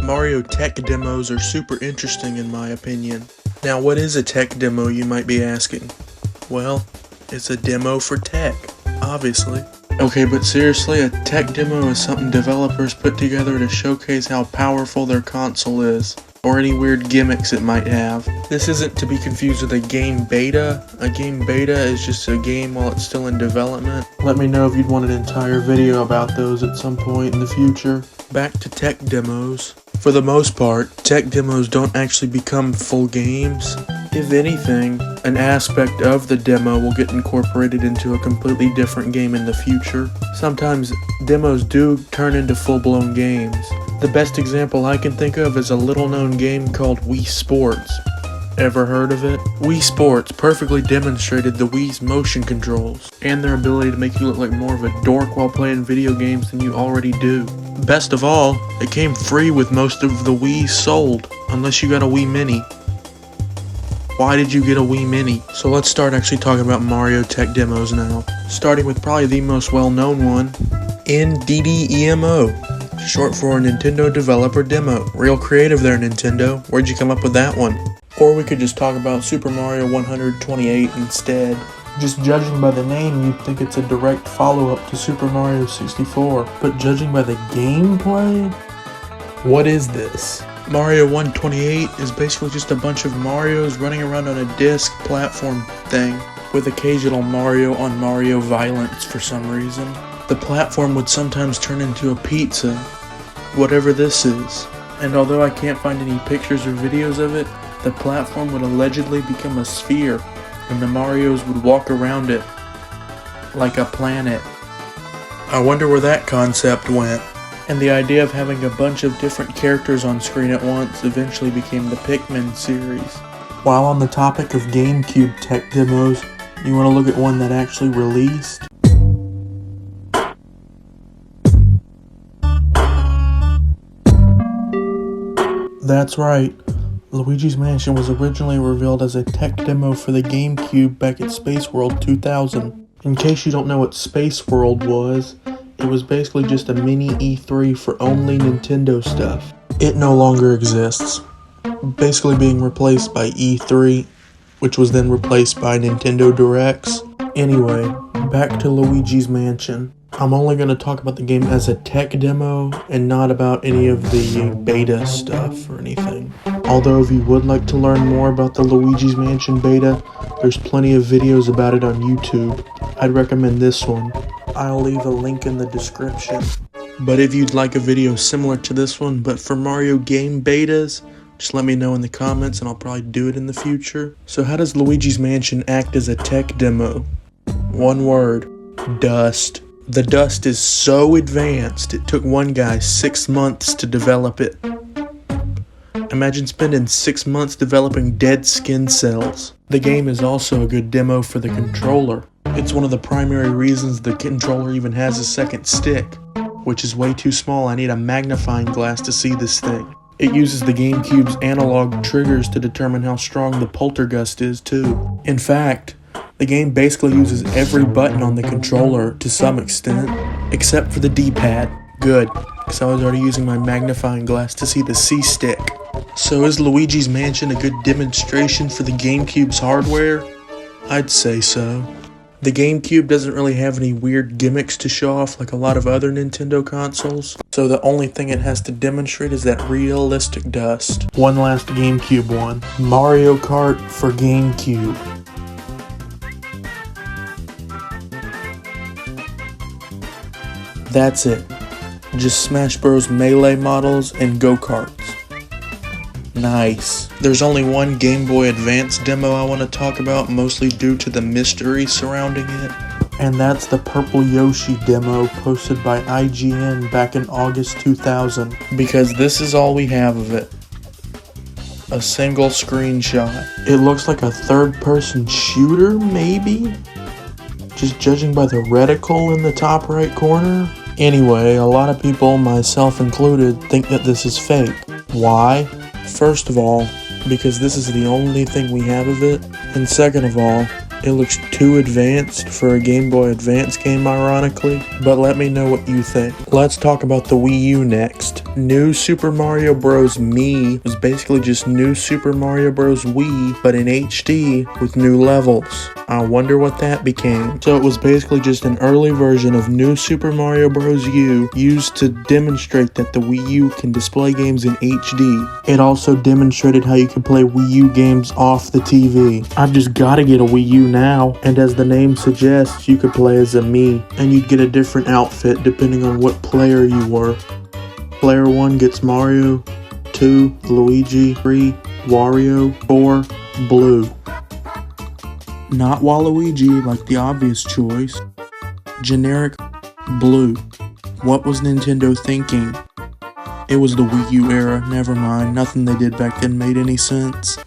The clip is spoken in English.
Mario tech demos are super interesting in my opinion. Now what is a tech demo, you might be asking? Well, it's a demo for tech, obviously. Okay, but seriously, a tech demo is something developers put together to showcase how powerful their console is, or any weird gimmicks it might have. This isn't to be confused with a game beta. A game beta is just a game while it's still in development. Let me know if you'd want an entire video about those at some point in the future. Back to tech demos. For the most part, tech demos don't actually become full games. If anything, an aspect of the demo will get incorporated into a completely different game in the future. Sometimes demos do turn into full-blown games. The best example I can think of is a little-known game called Wii Sports. Ever heard of it? Wii Sports perfectly demonstrated the Wii's motion controls, and their ability to make you look like more of a dork while playing video games than you already do. Best of all, it came free with most of the Wii's sold, unless you got a Wii Mini. Why did you get a Wii Mini? So let's start actually talking about Mario tech demos now. Starting with probably the most well-known one, NDDEMO, short for Nintendo Developer Demo. Real creative there, Nintendo. Where'd you come up with that one? Or we could just talk about Super Mario 128 instead. Just judging by the name, you'd think it's a direct follow-up to Super Mario 64. But judging by the gameplay? What is this? Mario 128 is basically just a bunch of Marios running around on a disc platform thing, with occasional Mario on Mario violence for some reason. The platform would sometimes turn into a pizza, whatever this is. And although I can't find any pictures or videos of it, the platform would allegedly become a sphere, and the Marios would walk around it like a planet. I wonder where that concept went. And the idea of having a bunch of different characters on screen at once eventually became the Pikmin series. While on the topic of GameCube tech demos, you want to look at one that actually released? That's right. Luigi's Mansion was originally revealed as a tech demo for the GameCube back at Space World 2000. In case you don't know what Space World was, it was basically just a mini E3 for only Nintendo stuff. It no longer exists, basically being replaced by E3, which was then replaced by Nintendo Directs. Anyway, back to Luigi's Mansion. I'm only going to talk about the game as a tech demo and not about any of the beta stuff or anything. Although if you would like to learn more about the Luigi's Mansion beta, there's plenty of videos about it on YouTube. I'd recommend this one. I'll leave a link in the description. But if you'd like a video similar to this one, but for Mario game betas, just let me know in the comments and I'll probably do it in the future. So how does Luigi's Mansion act as a tech demo? One word: dust. The dust is so advanced, it took one guy 6 months to develop it. Imagine spending 6 months developing dead skin cells. The game is also a good demo for the controller. It's one of the primary reasons the controller even has a second stick, which is way too small. I need a magnifying glass to see this thing. It uses the GameCube's analog triggers to determine how strong the poltergust is too. In fact, the game basically uses every button on the controller to some extent, except for the D-pad. Good, because I was already using my magnifying glass to see the C-stick. So is Luigi's Mansion a good demonstration for the GameCube's hardware? I'd say so. The GameCube doesn't really have any weird gimmicks to show off like a lot of other Nintendo consoles, so the only thing it has to demonstrate is that realistic dust. One last GameCube one. Mario Kart for GameCube. That's it. Just Smash Bros. Melee models and go-karts. Nice. There's only one Game Boy Advance demo I want to talk about, mostly due to the mystery surrounding it. And that's the Purple Yoshi demo posted by IGN back in August 2000. Because this is all we have of it. A single screenshot. It looks like a third-person shooter, maybe? Just judging by the reticle in the top right corner? Anyway, a lot of people, myself included, think that this is fake. Why? First of all, because this is the only thing we have of it, and second of all, It looks too advanced for a Game Boy Advance game, ironically, but let me know what you think. Let's talk about the Wii U next. New Super Mario Bros. Me was basically just New Super Mario Bros. Wii, but in HD with new levels. I wonder what that became. So it was basically just an early version of New Super Mario Bros. U used to demonstrate that the Wii U can display games in HD. It also demonstrated how you could play Wii U games off the TV. I've just gotta get a Wii U now, and as the name suggests, you could play as a me, and you'd get a different outfit depending on what player you were. Player 1 gets Mario, 2 Luigi, 3 Wario, 4 Blue. Not Waluigi like the obvious choice. Generic Blue. What was Nintendo thinking? It was the Wii U era, never mind, nothing they did back then made any sense.